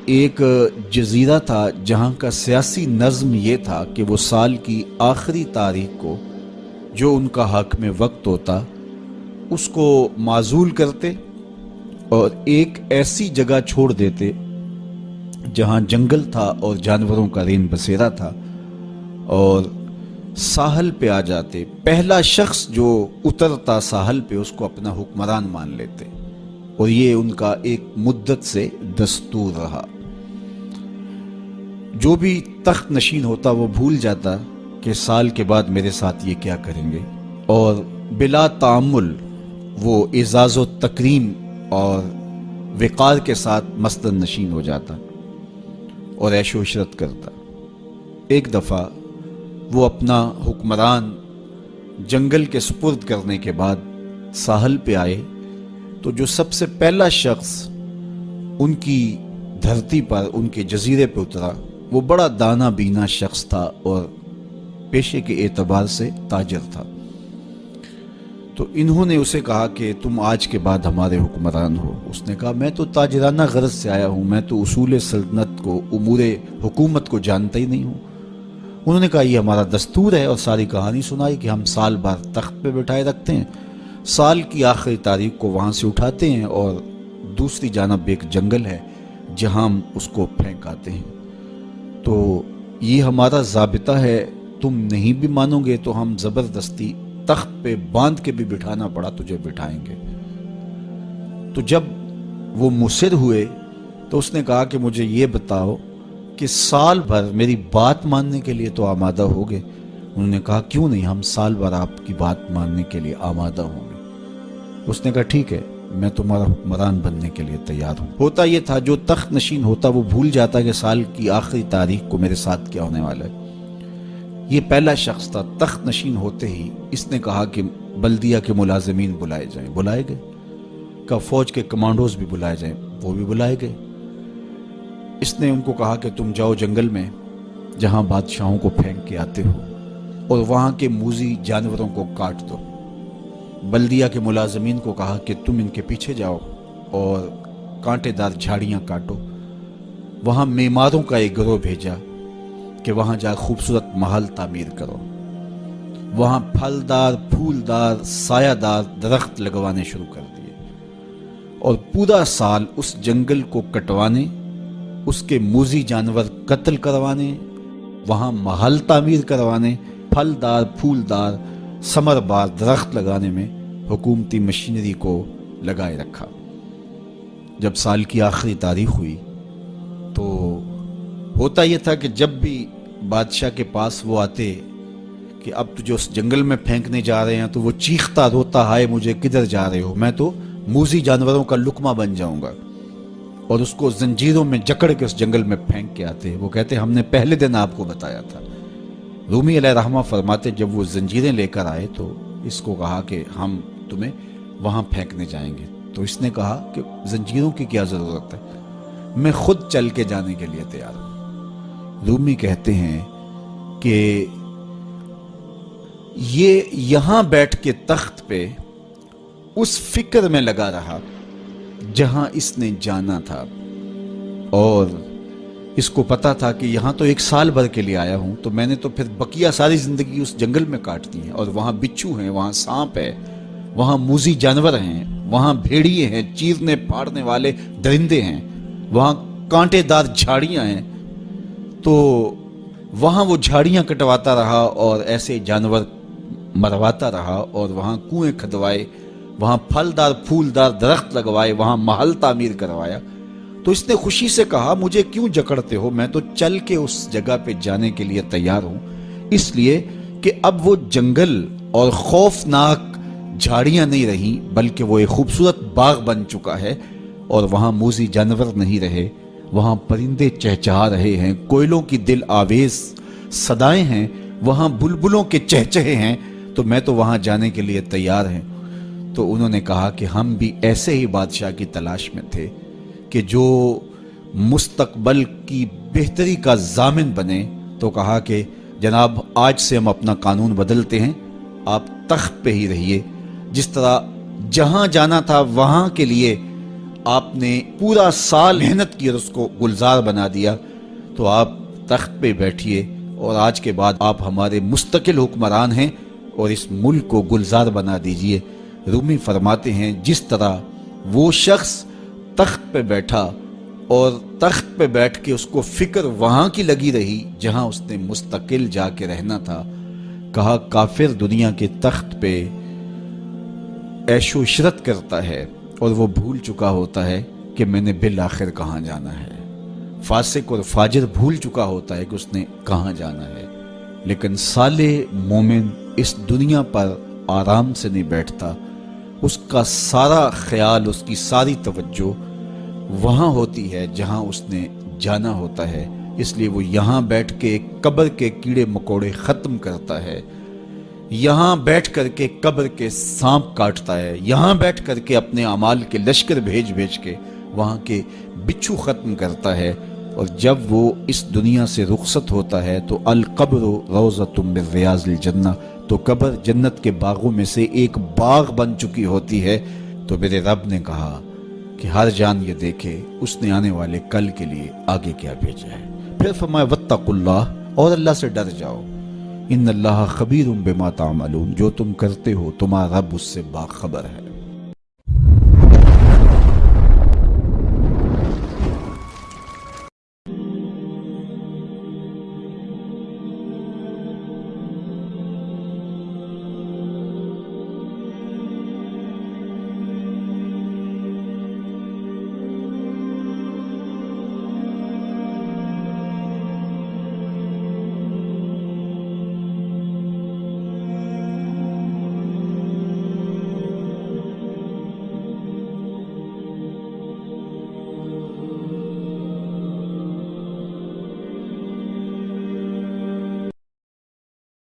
ایک جزیرہ تھا جہاں کا سیاسی نظم یہ تھا کہ وہ سال کی آخری تاریخ کو جو ان کا حق میں وقت ہوتا اس کو معزول کرتے اور ایک ایسی جگہ چھوڑ دیتے جہاں جنگل تھا اور جانوروں کا رین بسیرا تھا، اور ساحل پہ آ جاتے۔ پہلا شخص جو اترتا ساحل پہ اس کو اپنا حکمران مان لیتے، اور یہ ان کا ایک مدت سے دستور رہا۔ جو بھی تخت نشین ہوتا وہ بھول جاتا کہ سال کے بعد میرے ساتھ یہ کیا کریں گے، اور بلا تعامل وہ اعزاز و تکریم اور وقار کے ساتھ مسند نشین ہو جاتا اور عیش و عشرت کرتا۔ ایک دفعہ وہ اپنا حکمران جنگل کے سپرد کرنے کے بعد ساحل پہ آئے تو جو سب سے پہلا شخص ان کی دھرتی پر ان کے جزیرے پہ اترا وہ بڑا دانا بینا شخص تھا اور پیشے کے اعتبار سے تاجر تھا۔ تو انہوں نے اسے کہا کہ تم آج کے بعد ہمارے حکمران ہو۔ اس نے کہا میں تو تاجرانہ غرض سے آیا ہوں، میں تو اصول سلطنت کو، امور حکومت کو جانتا ہی نہیں ہوں۔ انہوں نے کہا یہ ہمارا دستور ہے، اور ساری کہانی سنائی کہ ہم سال بھر تخت پہ بٹھائے رکھتے ہیں، سال کی آخری تاریخ کو وہاں سے اٹھاتے ہیں اور دوسری جانب ایک جنگل ہے جہاں ہم اس کو پھینک آتے ہیں۔ تو یہ ہمارا ضابطہ ہے، تم نہیں بھی مانو گے تو ہم زبردستی تخت پہ باندھ کے بھی بٹھانا پڑا تجھے بٹھائیں گے۔ تو جب وہ مصر ہوئے تو اس نے کہا کہ مجھے یہ بتاؤ کہ سال بھر میری بات ماننے کے لیے تو آمادہ ہو گئے؟ انہوں نے کہا کیوں نہیں، ہم سال بھر آپ کی بات ماننے کے لیے آمادہ ہوں گے۔ اس نے کہا ٹھیک ہے، میں تمہارا حکمران بننے کے لیے تیار ہوں۔ ہوتا یہ تھا جو تخت نشین ہوتا وہ بھول جاتا کہ سال کی آخری تاریخ کو میرے ساتھ کیا ہونے والا ہے۔ یہ پہلا شخص تھا، تخت نشین ہوتے ہی اس نے کہا کہ بلدیہ کے ملازمین بلائے جائیں، بلائے گئے۔ کہ فوج کے کمانڈوز بھی بلائے جائیں، وہ بھی بلائے گئے۔ اس نے ان کو کہا کہ تم جاؤ جنگل میں جہاں بادشاہوں کو پھینک کے آتے ہو اور وہاں کے موذی جانوروں کو کاٹ دو۔ بلدیہ کے ملازمین کو کہا کہ تم ان کے پیچھے جاؤ اور کانٹے دار جھاڑیاں کاٹو۔ وہاں معماروں کا ایک گروہ بھیجا کہ وہاں جا خوبصورت محل تعمیر کرو۔ وہاں پھلدار، پھولدار، سایہ دار درخت لگوانے شروع کر دیے، اور پورا سال اس جنگل کو کٹوانے، اس کے موذی جانور قتل کروانے، وہاں محل تعمیر کروانے، پھلدار، پھولدار، ثمر بار درخت لگانے میں حکومتی مشینری کو لگائے رکھا۔ جب سال کی آخری تاریخ ہوئی تو ہوتا یہ تھا کہ جب بھی بادشاہ کے پاس وہ آتے کہ اب تجھے اس جنگل میں پھینکنے جا رہے ہیں تو وہ چیختا روتا، ہائے مجھے کدھر جا رہے ہو، میں تو موذی جانوروں کا لقمہ بن جاؤں گا، اور اس کو زنجیروں میں جکڑ کے اس جنگل میں پھینک کے آتے۔ وہ کہتے ہم نے پہلے دن آپ کو بتایا تھا۔ رومی علیہ رحمہ فرماتے جب وہ زنجیریں لے کر آئے تو اس کو کہا کہ ہم تمہیں وہاں پھینکنے جائیں گے۔ تو اس نے کہا کہ زنجیروں کی کیا ضرورت ہے، میں خود چل کے جانے کے لیے تیار ہوں۔ رومی کہتے ہیں کہ یہ یہاں بیٹھ کے تخت پہ اس فکر میں لگا رہا جہاں اس نے جانا تھا، اور اس کو پتا تھا کہ یہاں تو ایک سال بھر کے لیے آیا ہوں، تو میں نے تو پھر بقیہ ساری زندگی اس جنگل میں کاٹ دی ہے، اور وہاں بچھو ہیں، وہاں سانپ ہے، وہاں موذی جانور ہیں، وہاں بھیڑیے ہیں، چیرنے پھاڑنے والے درندے ہیں، وہاں کانٹے دار جھاڑیاں ہیں۔ تو وہاں وہ جھاڑیاں کٹواتا رہا اور ایسے جانور مرواتا رہا، اور وہاں کنویں کھدوائے، وہاں پھلدار پھولدار درخت لگوائے، وہاں محل تعمیر کروایا۔ تو اس نے خوشی سے کہا مجھے کیوں جکڑتے ہو، میں تو چل کے اس جگہ پہ جانے کے لیے تیار ہوں، اس لیے کہ اب وہ جنگل اور خوفناک جھاڑیاں نہیں رہیں بلکہ وہ ایک خوبصورت باغ بن چکا ہے، اور وہاں موذی جانور نہیں رہے، وہاں پرندے چہچہا رہے ہیں، کوئلوں کی دل آویز صدائیں ہیں، وہاں بلبلوں کے چہچہے ہیں، تو میں تو وہاں جانے کے لیے تیار ہیں۔ تو انہوں نے کہا کہ ہم بھی ایسے ہی بادشاہ کی تلاش میں تھے کہ جو مستقبل کی بہتری کا ضامن بنے۔ تو کہا کہ جناب آج سے ہم اپنا قانون بدلتے ہیں، آپ تخت پہ ہی رہیے، جس طرح جہاں جانا تھا وہاں کے لیے آپ نے پورا سال محنت کی اور اس کو گلزار بنا دیا، تو آپ تخت پہ بیٹھیے اور آج کے بعد آپ ہمارے مستقل حکمران ہیں اور اس ملک کو گلزار بنا دیجئے۔ رومی فرماتے ہیں جس طرح وہ شخص تخت پہ بیٹھا اور تخت پہ بیٹھ کے اس کو فکر وہاں کی لگی رہی جہاں اس نے مستقل جا کے رہنا تھا، کہا کافر دنیا کے تخت پہ عیش و عشرت کرتا ہے اور وہ بھول چکا ہوتا ہے کہ میں نے بالآخر کہاں جانا ہے۔ فاسق اور فاجر بھول چکا ہوتا ہے کہ اس نے کہاں جانا ہے، لیکن صالح مومن اس دنیا پر آرام سے نہیں بیٹھتا، اس کا سارا خیال، اس کی ساری توجہ وہاں ہوتی ہے جہاں اس نے جانا ہوتا ہے، اس لیے وہ یہاں بیٹھ کے قبر کے کیڑے مکوڑے ختم کرتا ہے، یہاں بیٹھ کر کے قبر کے سانپ کاٹتا ہے، یہاں بیٹھ کر کے اپنے اعمال کے لشکر بھیج کے وہاں کے بچھو ختم کرتا ہے، اور جب وہ اس دنیا سے رخصت ہوتا ہے تو القبر روضۃ من ریاض الجنہ، تو قبر جنت کے باغوں میں سے ایک باغ بن چکی ہوتی ہے۔ تو میرے رب نے کہا کہ ہر جان یہ دیکھے اس نے آنے والے کل کے لیے آگے کیا بھیجا ہے۔ پھر فرمایا واتقوا اللہ، اور اللہ سے ڈر جاؤ، ان اللہ خبیر بما تعملون، جو تم کرتے ہو تمہارا رب اس سے باخبر ہے۔